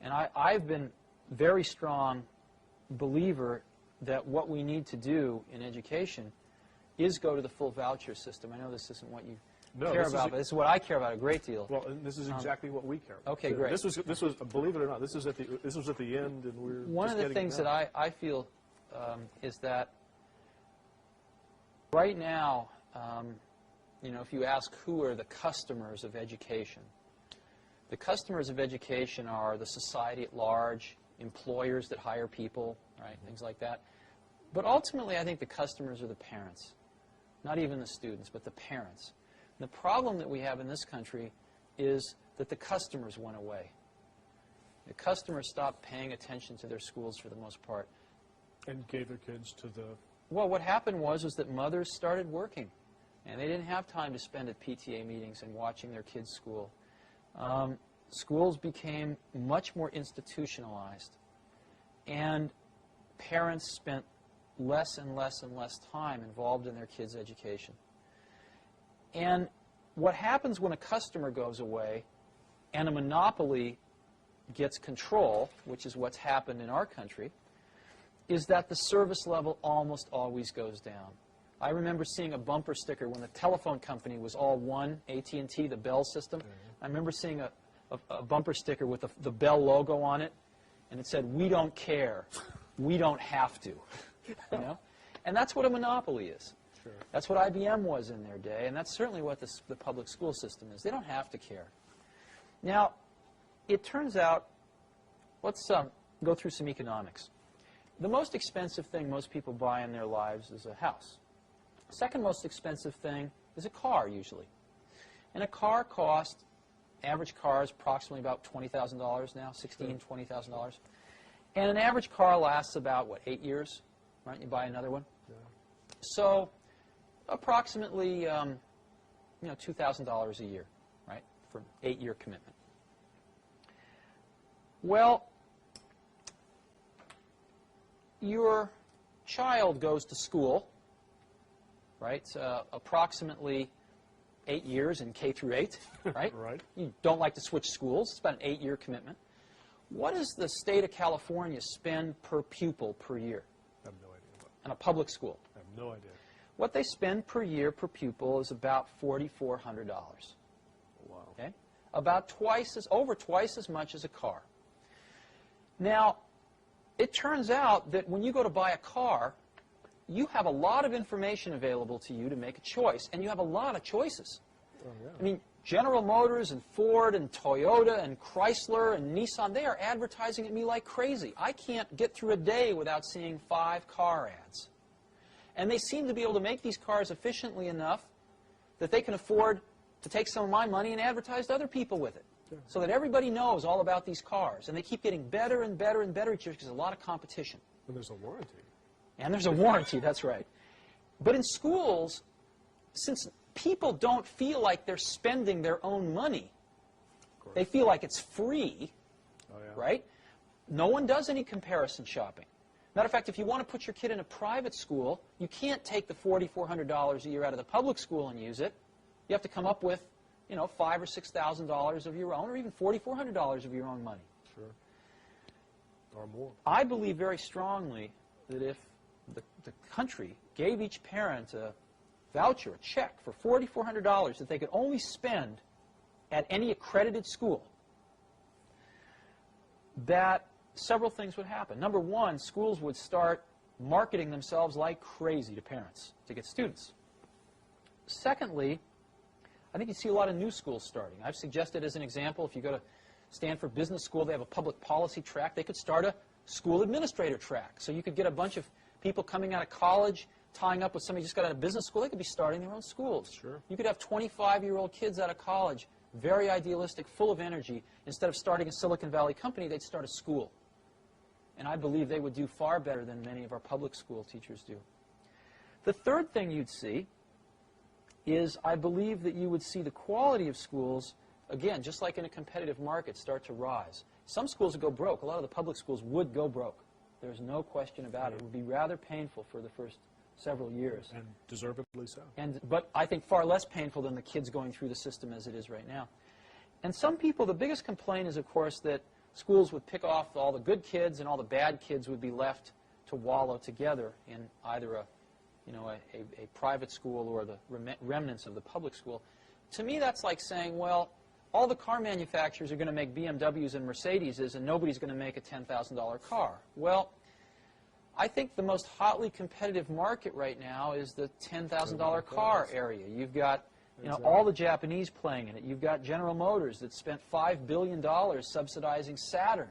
And I've been very strong believer that what we need to do in education is go to the full voucher system. I know this isn't what you care about, but this is what I care about a great deal. Well, and this is exactly what we care about. Okay, great. This was believe it or not, this was at the end, and we're one of the things that I feel is that right now, you know, if you ask who are the customers of education, the customers of education are the society at large, employers that hire people, right, things like that. But ultimately, I think the customers are the parents, not even the students, but the parents. And the problem that we have in this country is that the customers went away. The customers stopped paying attention to their schools for the most part. And gave their kids to the... Well, what happened was that mothers started working, and they didn't have time to spend at PTA meetings and watching their kids' school. Schools became much more institutionalized, and parents spent less and less and less time involved in their kids' education. And what happens when a customer goes away and a monopoly gets control, which is what's happened in our country, is that the service level almost always goes down. I remember seeing a bumper sticker when the telephone company was all one, AT&T, the Bell system. I remember seeing a bumper sticker with the Bell logo on it, and it said, "We don't care. We don't have to." You know? And that's what a monopoly is. Sure. That's what IBM was in their day, and that's certainly what the public school system is. They don't have to care. Now, it turns out, let's go through some economics. The most expensive thing most people buy in their lives is a house. The second most expensive thing is a car, usually. And a car costs, average car is approximately about $20,000 now, $16,000, $20,000. And an average car lasts about, what, 8 years? Right? You buy another one. Yeah. So approximately, you know, $2,000 a year, right, for an 8-year commitment. Well, your child goes to school, right? Approximately 8 years in K through 8, right? Right. You don't like to switch schools. It's about an 8-year commitment. What does the state of California spend per pupil per year? I have no idea. In a public school? I have no idea. What they spend per year per pupil is about $4,400. Wow. Okay? About over twice as much as a car. Now, it turns out that when you go to buy a car, you have a lot of information available to you to make a choice, and you have a lot of choices. Oh, yeah. I mean, General Motors and Ford and Toyota and Chrysler and Nissan, they are advertising at me like crazy. I can't get through a day without seeing 5 car ads. And they seem to be able to make these cars efficiently enough that they can afford to take some of my money and advertise to other people with it. Sure. So that everybody knows all about these cars. And they keep getting better and better and better each year because there's a lot of competition. And there's a warranty. And there's a warranty, that's right. But in schools, since people don't feel like they're spending their own money, they feel like it's free, right? No one does any comparison shopping. Matter of fact, if you want to put your kid in a private school, you can't take the $4,400 a year out of the public school and use it. You have to come up with, you know, $5,000 or $6,000 of your own, or even $4,400 of your own money. Sure. Or more. I believe very strongly that if the country gave each parent a voucher, a check for $4,400 that they could only spend at any accredited school, that several things would happen. Number one, schools would start marketing themselves like crazy to parents to get students. Secondly, I think you see a lot of new schools starting. I've suggested as an example, if you go to Stanford Business School, they have a public policy track. They could start a school administrator track. So you could get a bunch of people coming out of college, tying up with somebody who just got out of business school. They could be starting their own schools. Sure. You could have 25-year-old kids out of college, very idealistic, full of energy. Instead of starting a Silicon Valley company, they'd start a school. And I believe they would do far better than many of our public school teachers do. The third thing you'd see is I believe that you would see the quality of schools, again, just like in a competitive market, start to rise. Some schools would go broke. A lot of the public schools would go broke. There's no question about it. It would be rather painful for the first several years. And deservedly so. But I think far less painful than the kids going through the system as it is right now. And some people, the biggest complaint is, of course, that schools would pick off all the good kids, and all the bad kids would be left to wallow together in either a private school or the remnants of the public school. To me, that's like saying, well, all the car manufacturers are going to make BMWs and Mercedeses, and nobody's going to make a $10,000 car. Well, I think the most hotly competitive market right now is the $10,000 car area. You've got all the Japanese playing in it. You've got General Motors that spent $5 billion subsidizing Saturn